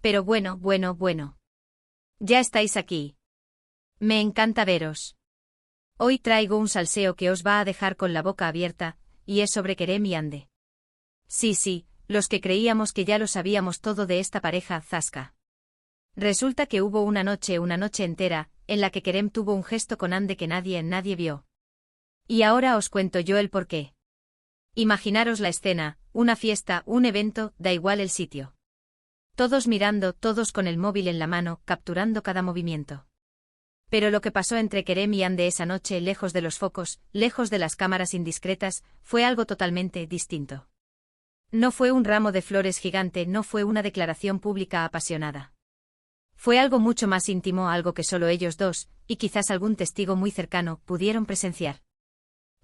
Pero bueno. Ya estáis aquí. Me encanta veros. Hoy traigo un salseo que os va a dejar con la boca abierta, y es sobre Kerem y Hande. Sí, los que creíamos que ya lo sabíamos todo de esta pareja zasca. Resulta que hubo una noche entera, en la que Kerem tuvo un gesto con Hande que nadie vio. Y ahora os cuento yo el porqué. Imaginaros la escena, una fiesta, un evento, da igual el sitio. Todos mirando, todos con el móvil en la mano, capturando cada movimiento. Pero lo que pasó entre Kerem y Hande esa noche, lejos de los focos, lejos de las cámaras indiscretas, fue algo totalmente distinto. No fue un ramo de flores gigante, no fue una declaración pública apasionada. Fue algo mucho más íntimo, algo que solo ellos dos, y quizás algún testigo muy cercano, pudieron presenciar.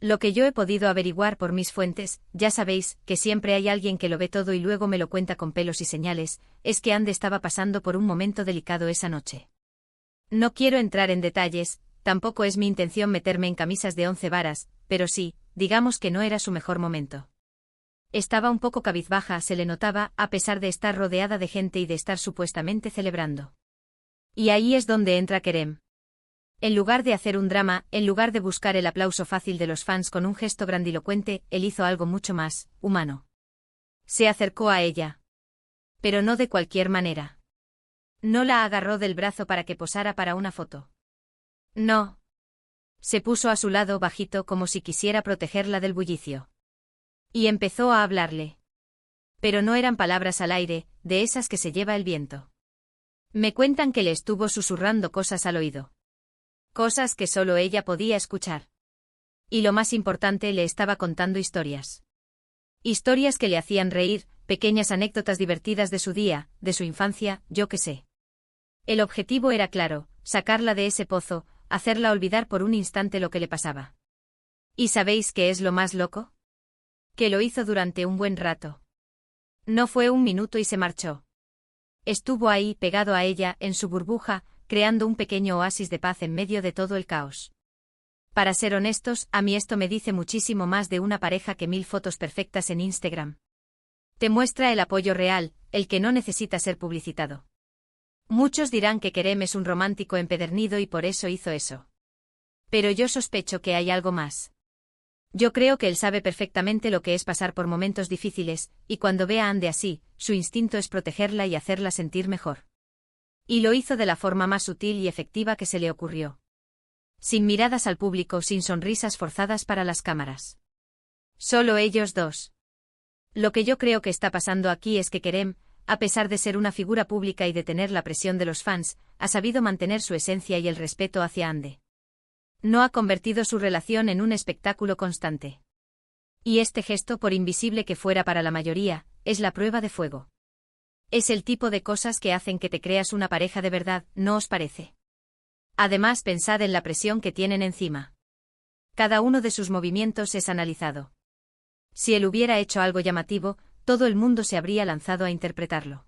Lo que yo he podido averiguar por mis fuentes, ya sabéis, que siempre hay alguien que lo ve todo y luego me lo cuenta con pelos y señales, es que Hande estaba pasando por un momento delicado esa noche. No quiero entrar en detalles, tampoco es mi intención meterme en camisas de 11 varas, pero sí, digamos que no era su mejor momento. Estaba un poco cabizbaja, se le notaba, a pesar de estar rodeada de gente y de estar supuestamente celebrando. Y ahí es donde entra Kerem. En lugar de hacer un drama, en lugar de buscar el aplauso fácil de los fans con un gesto grandilocuente, él hizo algo mucho más humano. Se acercó a ella. Pero no de cualquier manera. No la agarró del brazo para que posara para una foto. No. Se puso a su lado bajito como si quisiera protegerla del bullicio. Y empezó a hablarle. Pero no eran palabras al aire, de esas que se lleva el viento. Me cuentan que le estuvo susurrando cosas al oído. Cosas que solo ella podía escuchar. Y lo más importante, le estaba contando historias. Historias que le hacían reír, pequeñas anécdotas divertidas de su día, de su infancia, yo qué sé. El objetivo era claro, sacarla de ese pozo, hacerla olvidar por un instante lo que le pasaba. ¿Y sabéis qué es lo más loco? Que lo hizo durante un buen rato. No fue un minuto y se marchó. Estuvo ahí, pegado a ella, en su burbuja, creando un pequeño oasis de paz en medio de todo el caos. Para ser honestos, a mí esto me dice muchísimo más de una pareja que 1000 fotos perfectas en Instagram. Te muestra el apoyo real, el que no necesita ser publicitado. Muchos dirán que Kerem es un romántico empedernido y por eso hizo eso. Pero yo sospecho que hay algo más. Yo creo que él sabe perfectamente lo que es pasar por momentos difíciles, y cuando ve a Hande así, su instinto es protegerla y hacerla sentir mejor. Y lo hizo de la forma más sutil y efectiva que se le ocurrió. Sin miradas al público, sin sonrisas forzadas para las cámaras. Solo ellos dos. Lo que yo creo que está pasando aquí es que Kerem, a pesar de ser una figura pública y de tener la presión de los fans, ha sabido mantener su esencia y el respeto hacia Hande. No ha convertido su relación en un espectáculo constante. Y este gesto, por invisible que fuera para la mayoría, es la prueba de fuego. Es el tipo de cosas que hacen que te creas una pareja de verdad, ¿no os parece? Además, pensad en la presión que tienen encima. Cada uno de sus movimientos es analizado. Si él hubiera hecho algo llamativo, todo el mundo se habría lanzado a interpretarlo.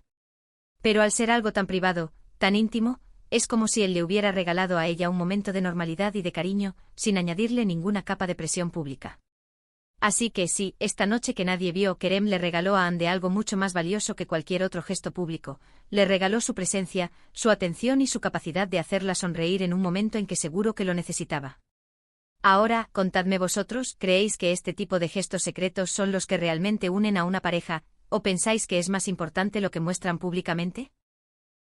Pero al ser algo tan privado, tan íntimo, es como si él le hubiera regalado a ella un momento de normalidad y de cariño, sin añadirle ninguna capa de presión pública. Así que sí, esta noche que nadie vio, Kerem le regaló a Hande algo mucho más valioso que cualquier otro gesto público, le regaló su presencia, su atención y su capacidad de hacerla sonreír en un momento en que seguro que lo necesitaba. Ahora, contadme vosotros, ¿creéis que este tipo de gestos secretos son los que realmente unen a una pareja, o pensáis que es más importante lo que muestran públicamente?